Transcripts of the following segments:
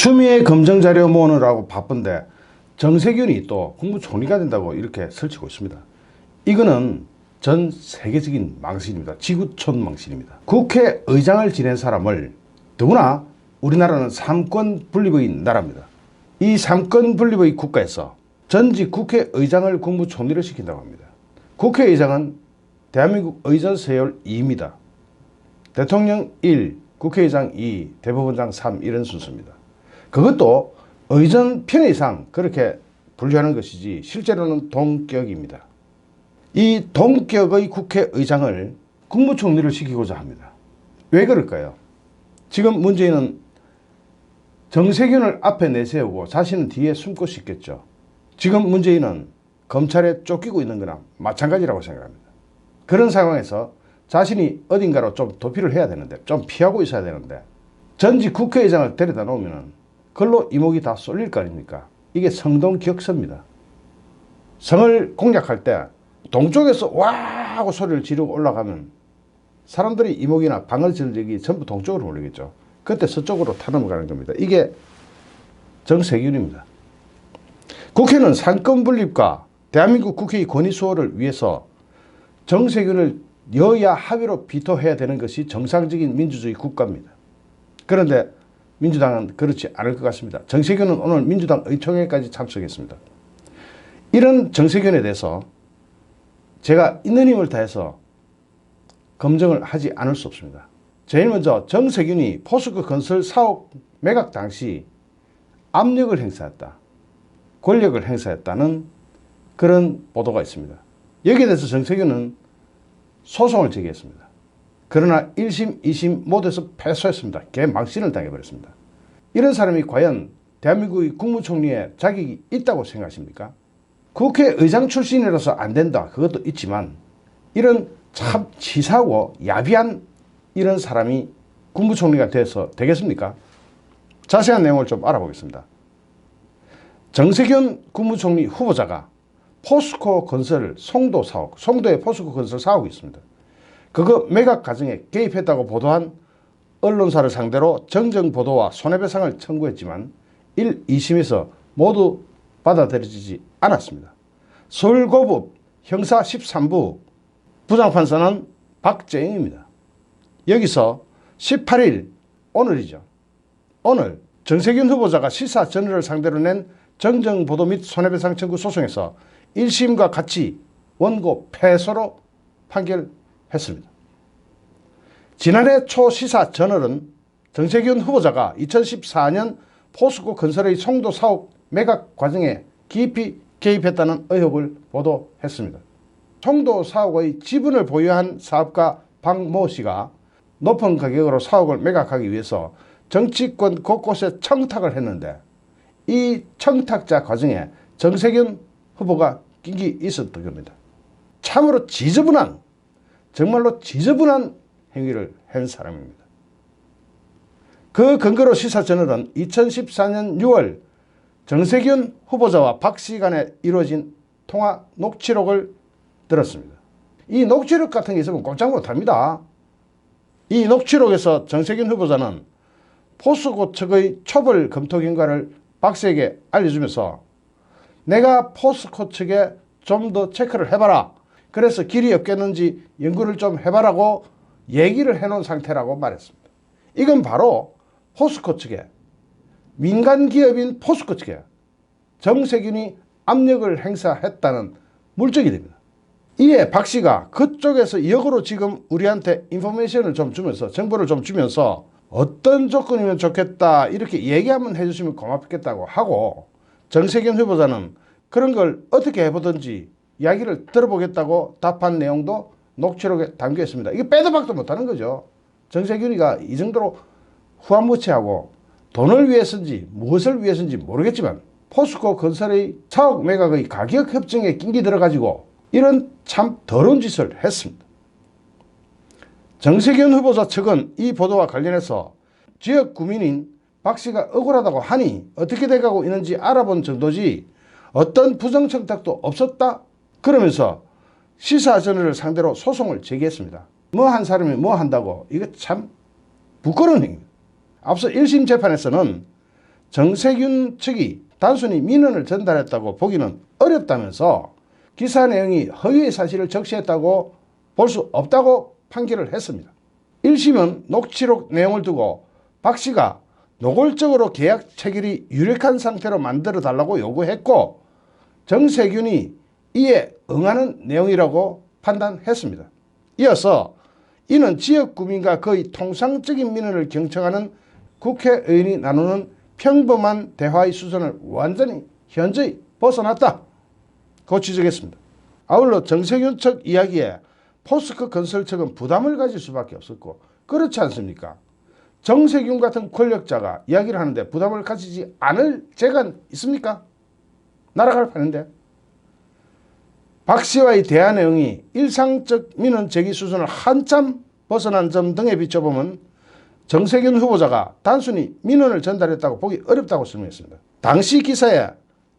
추미애 검증자료 모으느라고 바쁜데 정세균이 또 국무총리가 된다고 이렇게 설치고 있습니다. 이거는 전 세계적인 망신입니다. 지구촌 망신입니다. 국회의장을 지낸 사람을, 더구나 우리나라는 삼권 분립의 나라입니다. 이 삼권 분립의 국가에서 전직 국회의장을 국무총리를 시킨다고 합니다. 국회의장은 대한민국 의전 서열 2입니다. 대통령 1, 국회의장 2, 대법원장 3 이런 순서입니다. 그것도 의전 편의상 그렇게 분류하는 것이지 실제로는 동격입니다. 이 동격의 국회의장을 국무총리를 시키고자 합니다. 왜 그럴까요? 지금 문재인은 정세균을 앞에 내세우고 자신은 뒤에 숨고 싶겠죠. 지금 문재인은 검찰에 쫓기고 있는 거나 마찬가지라고 생각합니다. 그런 상황에서 자신이 어딘가로 좀 도피를 해야 되는데, 좀 피하고 있어야 되는데, 전직 국회의장을 데려다 놓으면 그걸로 이목이 다 쏠릴 거 아닙니까? 이게 성동격서입니다. 성을 공략할 때 동쪽에서 와 하고 소리를 지르고 올라가면 사람들이 이목이나 방을 전력이 전부 동쪽으로 몰리겠죠. 그때 서쪽으로 타넘어가는 겁니다. 이게 정세균입니다. 국회는 상권 분립과 대한민국 국회의 권위 수호를 위해서 정세균을 여야 합의로 비토해야 되는 것이 정상적인 민주주의 국가입니다. 그런데 민주당은 그렇지 않을 것 같습니다. 정세균은 오늘 민주당 의총회까지 참석했습니다. 이런 정세균에 대해서 제가 있는 힘을 다해서 검증을 하지 않을 수 없습니다. 제일 먼저 정세균이 포스코 건설 사업 매각 당시 압력을 행사했다, 권력을 행사했다는 그런 보도가 있습니다. 여기에 대해서 정세균은 소송을 제기했습니다. 그러나 1심, 2심 모두에서 패소했습니다. 개망신을 당해버렸습니다. 이런 사람이 과연 대한민국의 국무총리에 자격이 있다고 생각하십니까? 국회의장 출신이라서 안 된다, 그것도 있지만 이런 참 치사하고 야비한 이런 사람이 국무총리가 돼서 되겠습니까? 자세한 내용을 좀 알아보겠습니다. 정세균 국무총리 후보자가 포스코 건설 송도 사옥, 송도에 포스코 건설 사옥이 있습니다. 그거 매각 과정에 개입했다고 보도한 언론사를 상대로 정정보도와 손해배상을 청구했지만 1, 2심에서 모두 받아들여지지 않았습니다. 서울고법 형사 13부 부장판사는 박재영입니다. 여기서 18일, 오늘이죠. 오늘 정세균 후보자가 시사저널을 상대로 낸 정정보도 및 손해배상 청구 소송에서 1심과 같이 원고 패소로 판결했습니다. 지난해 초 시사저널은 정세균 후보자가 2014년 포스코 건설의 송도 사옥 매각 과정에 깊이 개입했다는 의혹을 보도했습니다. 송도 사옥의 지분을 보유한 사업가 박모 씨가 높은 가격으로 사옥을 매각하기 위해서 정치권 곳곳에 청탁을 했는데 이 청탁자 과정에 정세균 후보가 낀게 있었던 겁니다. 참으로 지저분한, 정말로 지저분한 행위를 한 사람입니다. 그 근거로 시사저널은 2014년 6월 정세균 후보자와 박 씨 간에 이루어진 통화 녹취록을 들었습니다. 이 녹취록 같은 게 있으면 꼼짝 못합니다. 이 녹취록에서 정세균 후보자는 포스코 측의 초벌 검토 결과를 박 씨에게 알려주면서 내가 포스코 측에 좀 더 체크를 해봐라, 그래서 길이 없겠는지 연구를 좀 해봐라고 얘기를 해놓은 상태라고 말했습니다. 이건 바로 포스코 측에, 민간기업인 포스코 측에 정세균이 압력을 행사했다는 물증이 됩니다. 이에 박 씨가 그쪽에서 역으로 지금 우리한테 인포메이션을 좀 주면서, 정보를 좀 주면서 어떤 조건이면 좋겠다 이렇게 얘기 한번 해주시면 고맙겠다고 하고, 정세균 후보자는 그런 걸 어떻게 해보든지 이야기를 들어보겠다고 답한 내용도 녹취록에 담겨 있습니다. 이게 빼도 박도 못하는 거죠. 정세균이가 이 정도로 후한무치하고 돈을 위해서인지 무엇을 위해서인지 모르겠지만 포스코 건설의 사옥 매각의 가격 협정에 낀게 들어가지고 이런 참 더러운 짓을 했습니다. 정세균 후보자 측은 이 보도와 관련해서 지역 구민인 박 씨가 억울하다고 하니 어떻게 돼가고 있는지 알아본 정도지 어떤 부정청탁도 없었다 그러면서 시사저널을 상대로 소송을 제기했습니다. 뭐 한 사람이 뭐 한다고, 이거 참 부끄러운 행위입니다. 앞서 1심 재판에서는 정세균 측이 단순히 민원을 전달했다고 보기는 어렵다면서 기사 내용이 허위의 사실을 적시했다고 볼 수 없다고 판결을 했습니다. 1심은 녹취록 내용을 두고 박 씨가 노골적으로 계약 체결이 유력한 상태로 만들어 달라고 요구했고 정세균이 이에 응하는 내용이라고 판단했습니다. 이어서 이는 지역구민과 거의 통상적인 민원을 경청하는 국회의원이 나누는 평범한 대화의 수준을 완전히 현저히 벗어났다고 지적했습니다. 아울러 정세균 측 이야기에 포스코 건설 측은 부담을 가질 수밖에 없었고 그렇지 않습니까? 정세균 같은 권력자가 이야기를 하는데 부담을 가지지 않을 죄가 있습니까? 날아갈 판인데. 박 씨와의 대화 내용이 일상적 민원 제기 수준을 한참 벗어난 점 등에 비춰보면 정세균 후보자가 단순히 민원을 전달했다고 보기 어렵다고 설명했습니다. 당시 기사에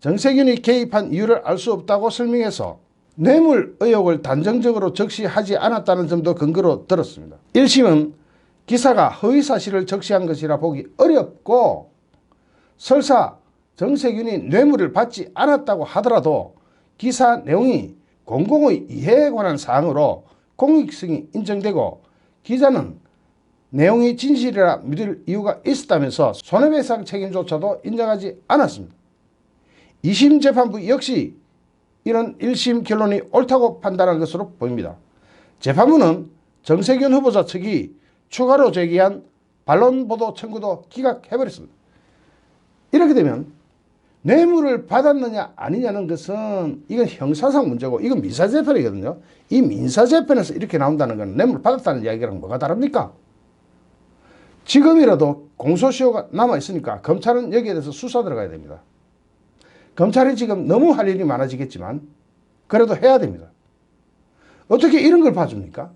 정세균이 개입한 이유를 알 수 없다고 설명해서 뇌물 의혹을 단정적으로 적시하지 않았다는 점도 근거로 들었습니다. 1심은 기사가 허위사실을 적시한 것이라 보기 어렵고 설사 정세균이 뇌물을 받지 않았다고 하더라도 기사 내용이 공공의 이해에 관한 사항으로 공익성이 인정되고 기자는 내용이 진실이라 믿을 이유가 있었다면서 손해배상 책임조차도 인정하지 않았습니다. 2심 재판부 역시 이런 1심 결론이 옳다고 판단한 것으로 보입니다. 재판부는 정세균 후보자 측이 추가로 제기한 반론보도 청구도 기각해버렸습니다. 이렇게 되면 뇌물을 받았느냐 아니냐는 것은 이건 형사상 문제고 이건 민사재판이거든요. 이 민사재판에서 이렇게 나온다는 건 뇌물 받았다는 이야기랑 뭐가 다릅니까? 지금이라도 공소시효가 남아있으니까 검찰은 여기에 대해서 수사 들어가야 됩니다. 검찰이 지금 너무 할 일이 많아지겠지만 그래도 해야 됩니다. 어떻게 이런 걸 봐줍니까?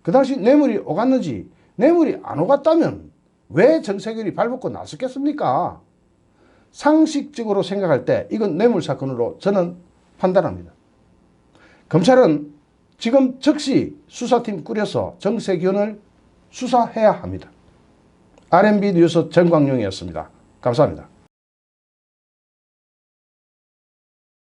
그 당시 뇌물이 오갔는지 뇌물이 안 오갔다면 왜 정세균이 발벗고 나섰겠습니까? 상식적으로 생각할 때 이건 뇌물 사건으로 저는 판단합니다. 검찰은 지금 즉시 수사팀 꾸려서 정세균을 수사해야 합니다. RMB 뉴스 정광용이었습니다. 감사합니다.